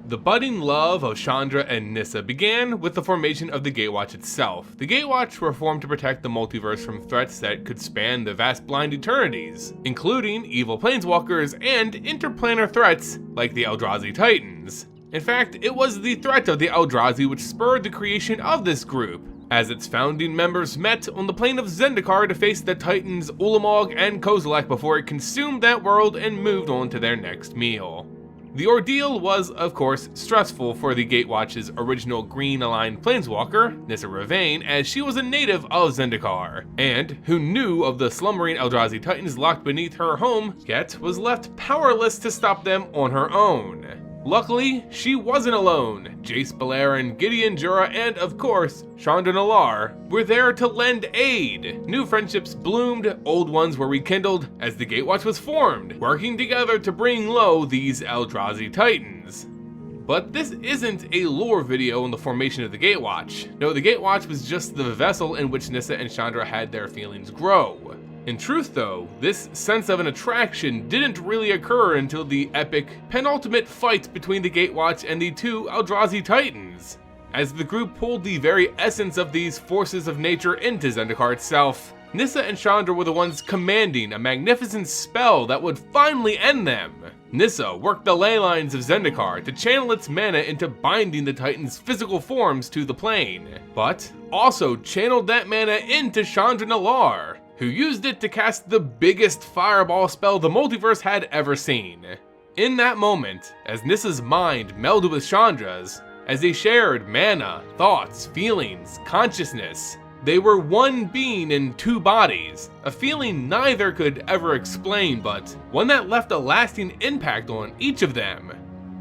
The budding love of Chandra and Nissa began with the formation of the Gatewatch itself. The Gatewatch were formed to protect the multiverse from threats that could span the vast blind eternities, including evil planeswalkers and interplanar threats like the Eldrazi Titans. In fact, it was the threat of the Eldrazi which spurred the creation of this group, as its founding members met on the plane of Zendikar to face the Titans Ulamog and Kozilek before it consumed that world and moved on to their next meal. The ordeal was, of course, stressful for the Gatewatch's original green-aligned planeswalker, Nissa Ravain, as she was a native of Zendikar, and who knew of the slumbering Eldrazi Titans locked beneath her home, yet was left powerless to stop them on her own. Luckily, she wasn't alone. Jace Vraska, Gideon Jura, and of course, Chandra Nissa were there to lend aid. New friendships bloomed, old ones were rekindled as the Gatewatch was formed, working together to bring low these Eldrazi Titans. But this isn't a lore video on the formation of the Gatewatch. No, the Gatewatch was just the vessel in which Nissa and Chandra had their feelings grow. In truth though, this sense of an attraction didn't really occur until the epic, penultimate fight between the Gatewatch and the two Eldrazi Titans, as the group pulled the very essence of these forces of nature into Zendikar itself. Nissa and Chandra were the ones commanding a magnificent spell that would finally end them. Nissa worked the ley lines of Zendikar to channel its mana into binding the Titans' physical forms to the plane, but also channeled that mana into Chandra Nissa, who used it to cast the biggest fireball spell the multiverse had ever seen. In that moment, as Nissa's mind melded with Chandra's, as they shared mana, thoughts, feelings, consciousness, they were one being in two bodies, a feeling neither could ever explain, but one that left a lasting impact on each of them.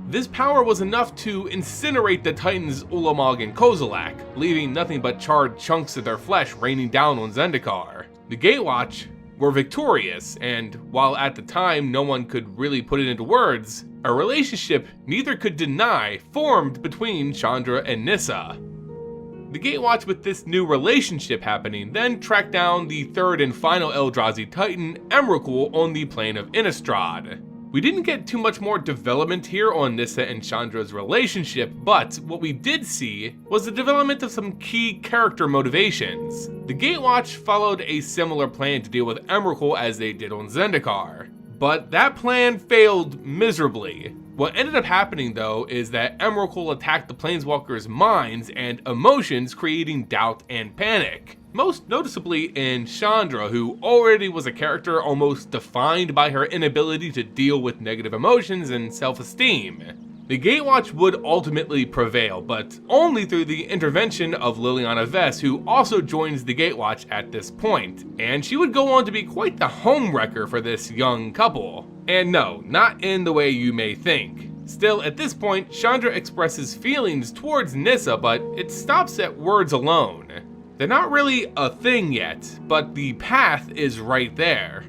This power was enough to incinerate the Titans Ulamog and Kozilek, leaving nothing but charred chunks of their flesh raining down on Zendikar. The Gatewatch were victorious, and while at the time no one could really put it into words, a relationship neither could deny formed between Chandra and Nissa. The Gatewatch, with this new relationship happening, then tracked down the third and final Eldrazi Titan, Emrakul, on the plane of Innistrad. We didn't get too much more development here on Nissa and Chandra's relationship, but what we did see was the development of some key character motivations. The Gatewatch followed a similar plan to deal with Emrakul as they did on Zendikar, but that plan failed miserably. What ended up happening though is that Emrakul attacked the Planeswalkers' minds and emotions, creating doubt and panic. Most noticeably in Chandra, who already was a character almost defined by her inability to deal with negative emotions and self-esteem. The Gatewatch would ultimately prevail, but only through the intervention of Liliana Vess, who also joins the Gatewatch at this point, and she would go on to be quite the homewrecker for this young couple. And no, not in the way you may think. Still, at this point, Chandra expresses feelings towards Nissa, but it stops at words alone. They're not really a thing yet, but the path is right there.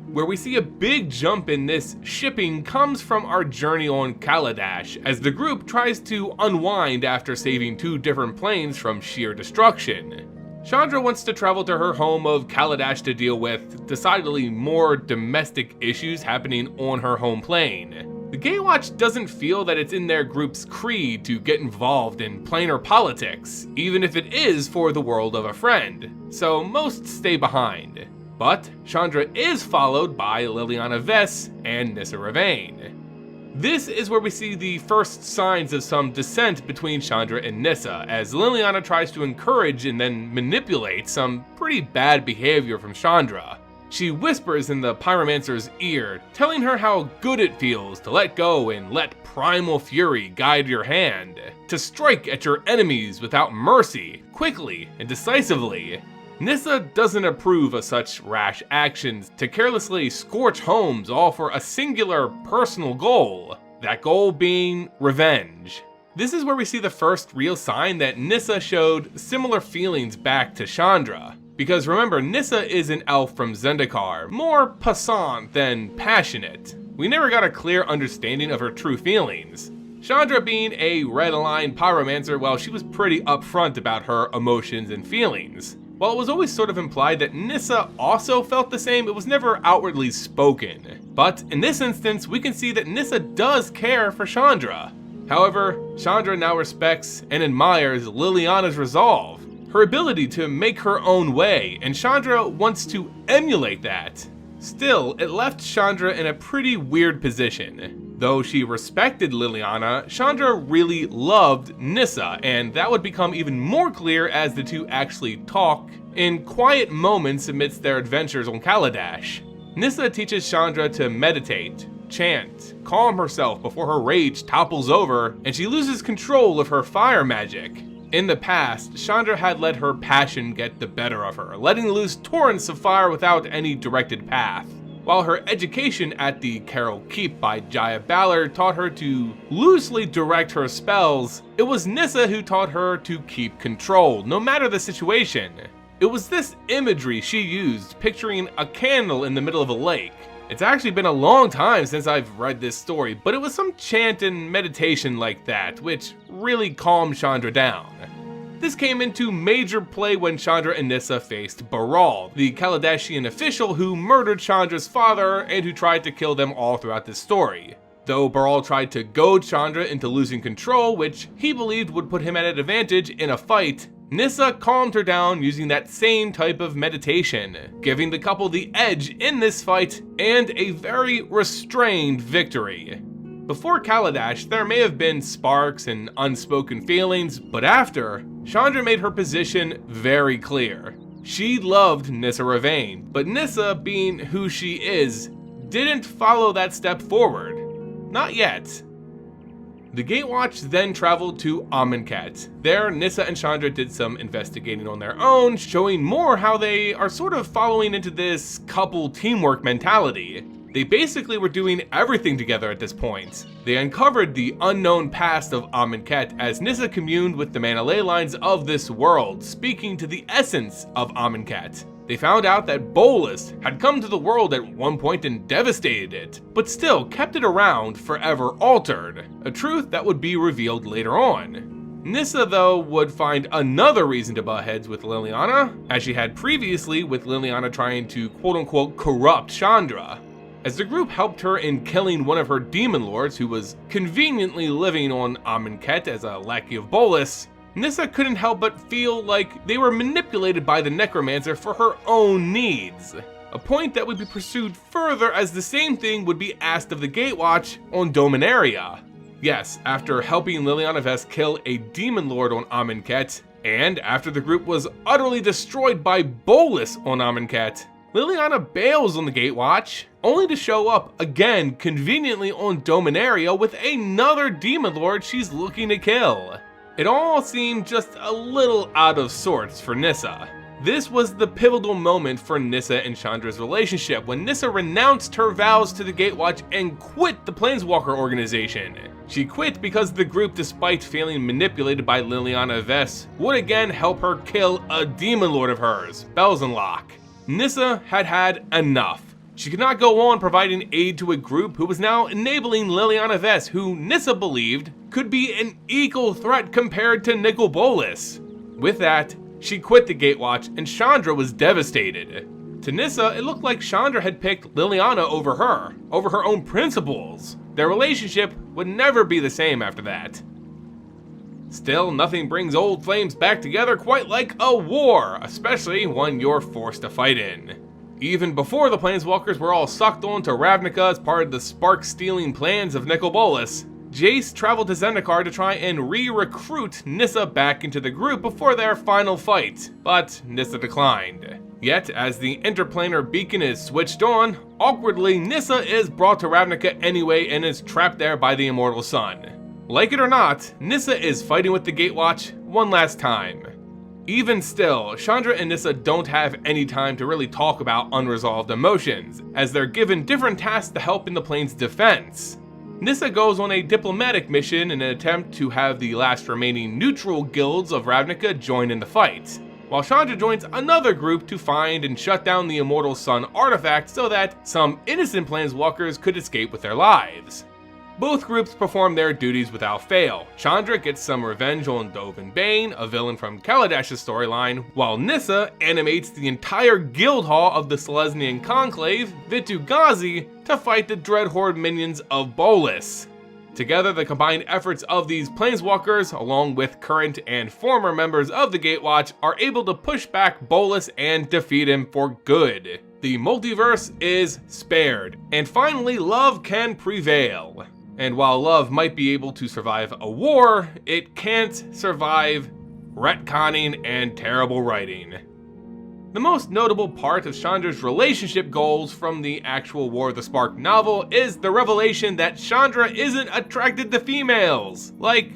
Where we see a big jump in this shipping comes from our journey on Kaladesh, as the group tries to unwind after saving two different planes from sheer destruction. Chandra wants to travel to her home of Kaladesh to deal with decidedly more domestic issues happening on her home plane. The Gatewatch doesn't feel that it's in their group's creed to get involved in planar politics, even if it is for the world of a friend, so most stay behind. But Chandra is followed by Liliana Vess and Nissa Ravain. This is where we see the first signs of some dissent between Chandra and Nissa, as Liliana tries to encourage and then manipulate some pretty bad behavior from Chandra. She whispers in the Pyromancer's ear, telling her how good it feels to let go and let primal fury guide your hand, to strike at your enemies without mercy, quickly and decisively. Nissa doesn't approve of such rash actions, to carelessly scorch homes all for a singular personal goal, that goal being revenge. This is where we see the first real sign that Nissa showed similar feelings back to Chandra. Because remember, Nissa is an elf from Zendikar, more passant than passionate. We never got a clear understanding of her true feelings. Chandra, being a red-aligned pyromancer, well, she was pretty upfront about her emotions and feelings. While it was always sort of implied that Nissa also felt the same, it was never outwardly spoken. But in this instance, we can see that Nissa does care for Chandra. However, Chandra now respects and admires Liliana's resolve, her ability to make her own way, and Chandra wants to emulate that. Still, it left Chandra in a pretty weird position. Though she respected Liliana, Chandra really loved Nissa, and that would become even more clear as the two actually talk in quiet moments amidst their adventures on Kaladesh. Nissa teaches Chandra to meditate, chant, calm herself before her rage topples over and she loses control of her fire magic. In the past, Chandra had let her passion get the better of her, letting loose torrents of fire without any directed path. While her education at the Carol Keep by Jaya Ballard taught her to loosely direct her spells, it was Nissa who taught her to keep control, no matter the situation. It was this imagery she used, picturing a candle in the middle of a lake. It's actually been a long time since I've read this story, but it was some chant and meditation like that, which really calmed Chandra down. This came into major play when Chandra and Nissa faced Baral, the Kaladashian official who murdered Chandra's father and who tried to kill them all throughout this story. Though Baral tried to goad Chandra into losing control, which he believed would put him at an advantage in a fight, Nissa calmed her down using that same type of meditation, giving the couple the edge in this fight and a very restrained victory. Before Kaladesh, there may have been sparks and unspoken feelings, but after, Chandra made her position very clear. She loved Nissa Ravane, but Nissa, being who she is, didn't follow that step forward. Not yet. The Gatewatch then traveled to Amonkhet. There, Nissa and Chandra did some investigating on their own, showing more how they are sort of following into this couple teamwork mentality. They basically were doing everything together at this point. They uncovered the unknown past of Amonkhet as Nissa communed with the mana ley lines of this world, speaking to the essence of Amonkhet. They found out that Bolas had come to the world at one point and devastated it, but still kept it around forever altered, a truth that would be revealed later on. Nissa, though, would find another reason to butt heads with Liliana, as she had previously with Liliana trying to quote-unquote corrupt Chandra. As the group helped her in killing one of her demon lords who was conveniently living on Amonkhet as a lackey of Bolas, Nissa couldn't help but feel like they were manipulated by the necromancer for her own needs. A point that would be pursued further as the same thing would be asked of the Gatewatch on Dominaria. Yes, after helping Liliana Vess kill a demon lord on Amonkhet, and after the group was utterly destroyed by Bolas on Amonkhet, Liliana bails on the Gatewatch, only to show up again conveniently on Dominaria with another demon lord she's looking to kill. It all seemed just a little out of sorts for Nissa. This was the pivotal moment for Nissa and Chandra's relationship, when Nissa renounced her vows to the Gatewatch and quit the Planeswalker organization. She quit because the group, despite feeling manipulated by Liliana Vess, would again help her kill a demon lord of hers, Belzenlok. Nissa had had enough. She could not go on providing aid to a group who was now enabling Liliana Vess, who Nissa believed could be an equal threat compared to Nicol Bolas. With that, she quit the Gatewatch and Chandra was devastated. To Nissa, it looked like Chandra had picked Liliana over her own principles. Their relationship would never be the same after that. Still, nothing brings old flames back together quite like a war, especially one you're forced to fight in. Even before the Planeswalkers were all sucked on to Ravnica as part of the spark-stealing plans of Nicol Bolas, Jace traveled to Zendikar to try and re-recruit Nissa back into the group before their final fight, but Nissa declined. Yet, as the interplanar beacon is switched on, awkwardly Nissa is brought to Ravnica anyway and is trapped there by the Immortal Sun. Like it or not, Nissa is fighting with the Gatewatch one last time. Even still, Chandra and Nissa don't have any time to really talk about unresolved emotions, as they're given different tasks to help in the plane's defense. Nissa goes on a diplomatic mission in an attempt to have the last remaining neutral guilds of Ravnica join in the fight, while Chandra joins another group to find and shut down the Immortal Sun artifact so that some innocent planeswalkers could escape with their lives. Both groups perform their duties without fail. Chandra gets some revenge on Dovin Bane, a villain from Kaladash's storyline, while Nissa animates the entire guild hall of the Selesnyan Conclave, Vitu-Ghazi, to fight the Dread Horde minions of Bolas. Together, the combined efforts of these planeswalkers, along with current and former members of the Gatewatch, are able to push back Bolas and defeat him for good. The multiverse is spared, and finally love can prevail. And while love might be able to survive a war, it can't survive retconning and terrible writing. The most notable part of Chandra's relationship goals from the actual War of the Spark novel is the revelation that Chandra isn't attracted to females, like,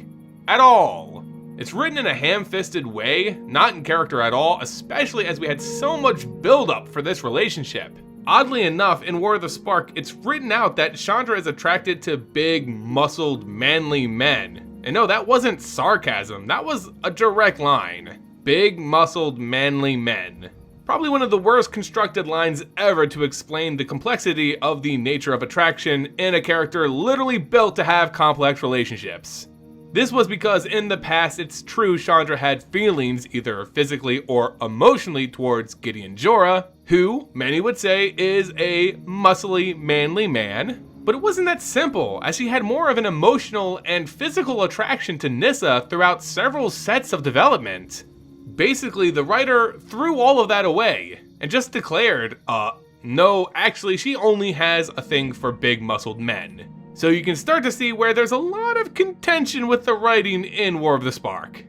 at all. It's written in a ham-fisted way, not in character at all, especially as we had so much build-up for this relationship. Oddly enough, in War of the Spark, it's written out that Chandra is attracted to big, muscled, manly men. And no, that wasn't sarcasm, that was a direct line. Big, muscled, manly men. Probably one of the worst constructed lines ever to explain the complexity of the nature of attraction in a character literally built to have complex relationships. This was because in the past it's true Chandra had feelings either physically or emotionally towards Gideon Jorah, who many would say is a muscly, manly man. But it wasn't that simple, as she had more of an emotional and physical attraction to Nissa throughout several sets of development. Basically, the writer threw all of that away, and just declared, no, actually she only has a thing for big muscled men. So you can start to see where there's a lot of contention with the writing in War of the Spark.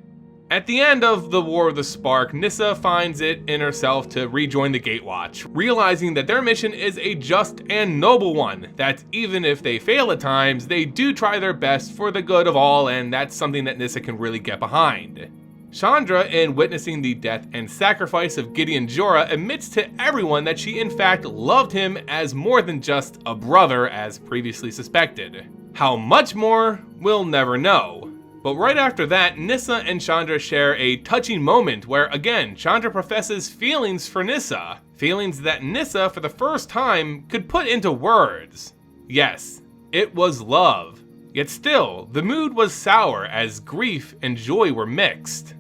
At the end of the War of the Spark, Nissa finds it in herself to rejoin the Gatewatch, realizing that their mission is a just and noble one, that even if they fail at times, they do try their best for the good of all, and that's something that Nissa can really get behind. Chandra, in witnessing the death and sacrifice of Gideon Jorah, admits to everyone that she in fact loved him as more than just a brother as previously suspected. How much more, we'll never know. But right after that, Nissa and Chandra share a touching moment where again, Chandra professes feelings for Nissa. Feelings that Nissa, for the first time, could put into words. Yes, it was love. Yet still, the mood was sour as grief and joy were mixed.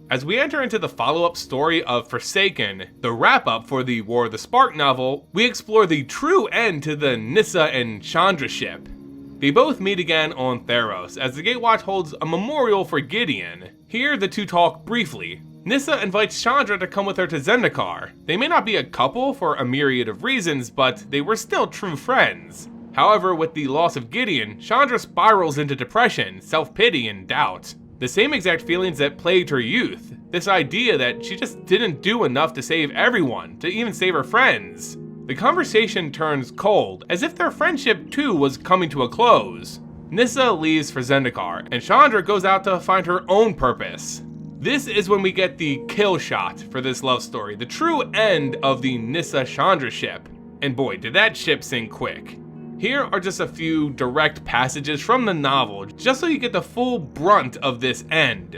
As we enter into the follow-up story of Forsaken, the wrap-up for the War of the Spark novel, we explore the true end to the Nissa and Chandra ship. They both meet again on Theros, as the Gatewatch holds a memorial for Gideon. Here, the two talk briefly. Nissa invites Chandra to come with her to Zendikar. They may not be a couple for a myriad of reasons, but they were still true friends. However, with the loss of Gideon, Chandra spirals into depression, self-pity, and doubt. The same exact feelings that plagued her youth. This idea that she just didn't do enough to save everyone, to even save her friends. The conversation turns cold, as if their friendship too was coming to a close. Nissa leaves for Zendikar, and Chandra goes out to find her own purpose. This is when we get the kill shot for this love story, the true end of the Nissa-Chandra ship. And boy, did that ship sink quick. Here are just a few direct passages from the novel, just so you get the full brunt of this end.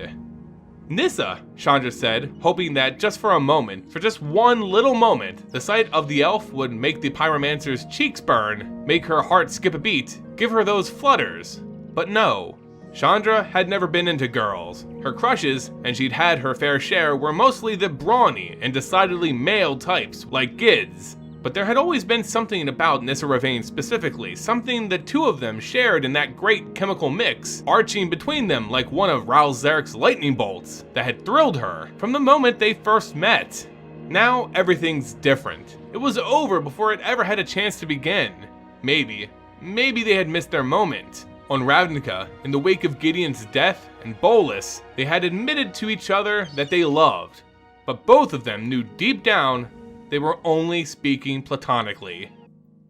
Nissa, Chandra said, hoping that just for a moment, for just one little moment, the sight of the elf would make the pyromancer's cheeks burn, make her heart skip a beat, give her those flutters. But no, Chandra had never been into girls. Her crushes, and she'd had her fair share, were mostly the brawny and decidedly male types, like Gids. But there had always been something about Nissa Ravane specifically, something the two of them shared in that great chemical mix, arching between them like one of Raul Zarek's lightning bolts, that had thrilled her from the moment they first met. Now everything's different. It was over before it ever had a chance to begin. Maybe they had missed their moment. On Ravnica, in the wake of Gideon's death and Bolas, they had admitted to each other that they loved, but both of them knew deep down they were only speaking platonically.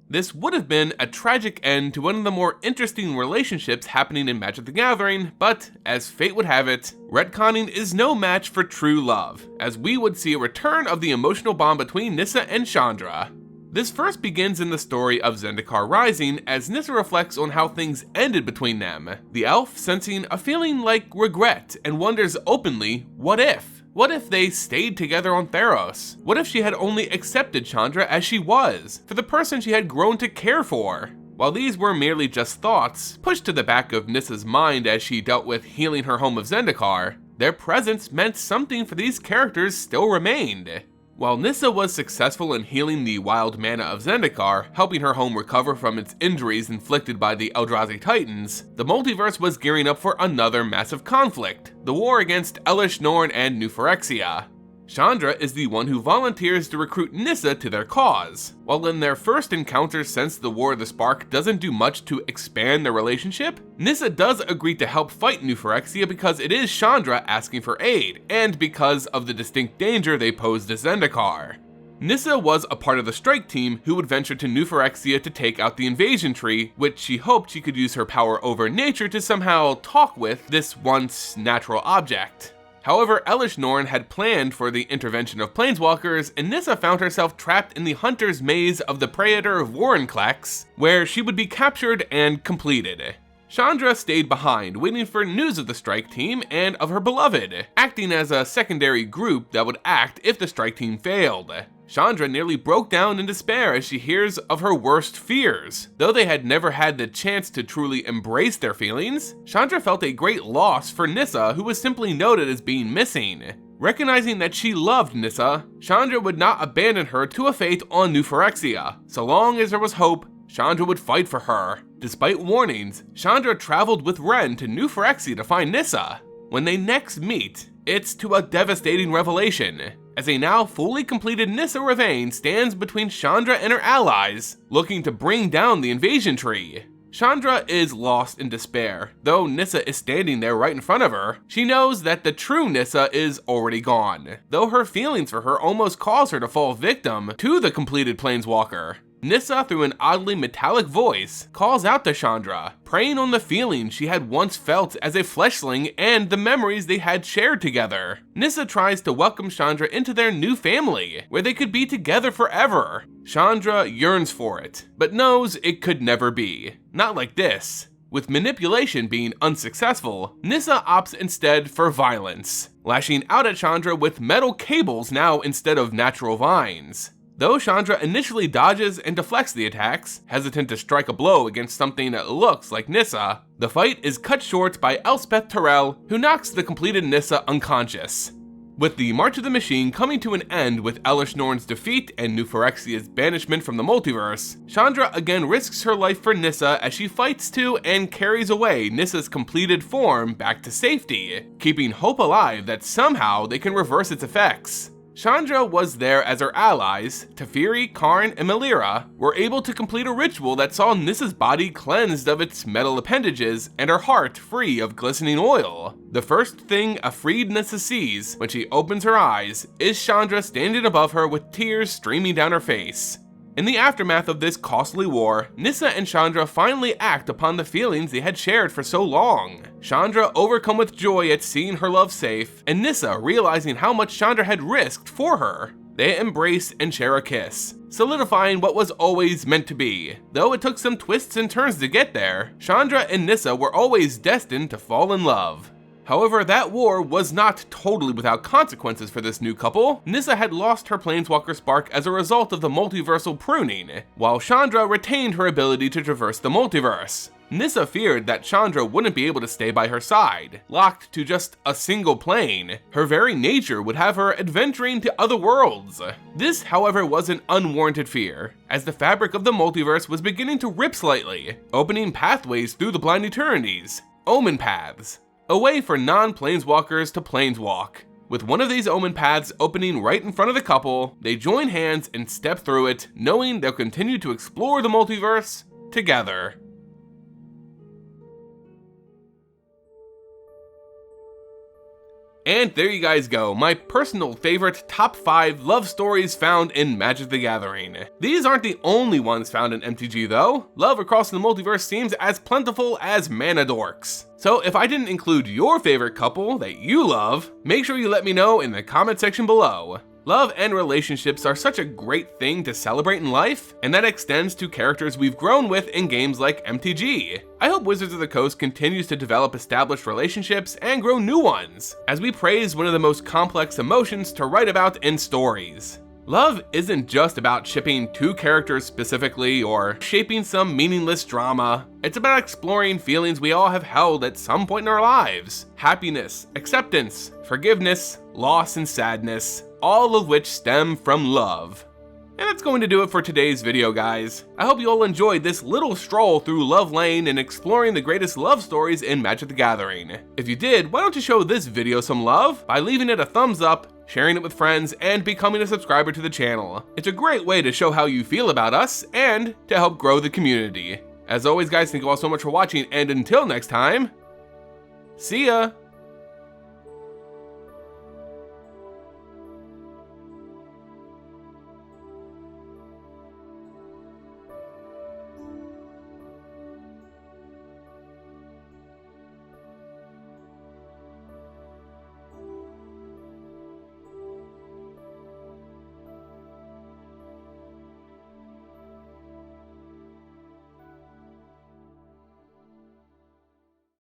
This would have been a tragic end to one of the more interesting relationships happening in Magic the Gathering, but as fate would have it, retconning is no match for true love, as we would see a return of the emotional bond between Nissa and Chandra. This first begins in the story of Zendikar Rising, as Nissa reflects on how things ended between them, the elf sensing a feeling like regret and wonders openly, what if? What if they stayed together on Theros? What if she had only accepted Chandra as she was, for the person she had grown to care for? While these were merely just thoughts, pushed to the back of Nissa's mind as she dealt with healing her home of Zendikar, their presence meant something for these characters still remained. While Nissa was successful in healing the wild mana of Zendikar, helping her home recover from its injuries inflicted by the Eldrazi Titans, the multiverse was gearing up for another massive conflict, the war against Algenus Linde and New Phyrexia. Chandra is the one who volunteers to recruit Nissa to their cause. While in their first encounter since the War of the Spark doesn't do much to expand their relationship, Nissa does agree to help fight New Phyrexia because it is Chandra asking for aid, and because of the distinct danger they pose to Zendikar. Nissa was a part of the strike team who would venture to New Phyrexia to take out the invasion tree, which she hoped she could use her power over nature to somehow talk with this once natural object. However, Algenus Linde had planned for the intervention of planeswalkers, and Nissa found herself trapped in the hunter's maze of the Praetor Vorinclex, where she would be captured and completed. Chandra stayed behind, waiting for news of the strike team and of her beloved, acting as a secondary group that would act if the strike team failed. Chandra nearly broke down in despair as she hears of her worst fears. Though they had never had the chance to truly embrace their feelings, Chandra felt a great loss for Nissa, who was simply noted as being missing. Recognizing that she loved Nissa, Chandra would not abandon her to a fate on New Phyrexia. So long as there was hope, Chandra would fight for her. Despite warnings, Chandra traveled with Ren to New Phyrexia to find Nissa. When they next meet, it's to a devastating revelation, as a now fully completed Nissa Ravain stands between Chandra and her allies, looking to bring down the invasion tree. Chandra is lost in despair. Though Nissa is standing there right in front of her, she knows that the true Nissa is already gone, though her feelings for her almost cause her to fall victim to the completed Planeswalker. Nissa, through an oddly metallic voice, calls out to Chandra, preying on the feelings she had once felt as a fleshling and the memories they had shared together. Nissa tries to welcome Chandra into their new family, where they could be together forever. Chandra yearns for it, but knows it could never be. Not like this. With manipulation being unsuccessful, Nissa opts instead for violence, lashing out at Chandra with metal cables now instead of natural vines. Though Chandra initially dodges and deflects the attacks, hesitant to strike a blow against something that looks like Nissa, the fight is cut short by Elspeth Tirel, who knocks the completed Nissa unconscious. With the March of the Machine coming to an end with Algenus Linde's defeat and New Phyrexia's banishment from the multiverse, Chandra again risks her life for Nissa as she fights to and carries away Nissa's completed form back to safety, keeping hope alive that somehow they can reverse its effects. Chandra was there as her allies, Teferi, Karn, and Melira, were able to complete a ritual that saw Nissa's body cleansed of its metal appendages and her heart free of glistening oil. The first thing a freed Nissa sees when she opens her eyes is Chandra standing above her with tears streaming down her face. In the aftermath of this costly war, Nissa and Chandra finally act upon the feelings they had shared for so long. Chandra overcome with joy at seeing her love safe, and Nissa realizing how much Chandra had risked for her. They embrace and share a kiss, solidifying what was always meant to be. Though it took some twists and turns to get there, Chandra and Nissa were always destined to fall in love. However, that war was not totally without consequences for this new couple. Nissa had lost her Planeswalker Spark as a result of the multiversal pruning, while Chandra retained her ability to traverse the multiverse. Nissa feared that Chandra wouldn't be able to stay by her side, locked to just a single plane. Her very nature would have her adventuring to other worlds. This, however, was an unwarranted fear, as the fabric of the multiverse was beginning to rip slightly, opening pathways through the Blind Eternities, Omen Paths, a way for non-planeswalkers to planeswalk. With one of these Omen Paths opening right in front of the couple, they join hands and step through it, knowing they'll continue to explore the multiverse together. And there you guys go, my personal favorite top 5 love stories found in Magic the Gathering. These aren't the only ones found in MTG though. Love across the multiverse seems as plentiful as mana dorks. So if I didn't include your favorite couple that you love, make sure you let me know in the comment section below. Love and relationships are such a great thing to celebrate in life, and that extends to characters we've grown with in games like MTG. I hope Wizards of the Coast continues to develop established relationships and grow new ones, as we praise one of the most complex emotions to write about in stories. Love isn't just about shipping two characters specifically or shaping some meaningless drama. It's about exploring feelings we all have held at some point in our lives. Happiness, acceptance, forgiveness, loss, and sadness. all of which stem from love. And that's going to do it for today's video, guys. I hope you all enjoyed this little stroll through Love Lane and exploring the greatest love stories in Magic the Gathering. If you did, why don't you show this video some love by leaving it a thumbs up, sharing it with friends, and becoming a subscriber to the channel. It's a great way to show how you feel about us and to help grow the community. As always, guys, thank you all so much for watching, and until next time, see ya!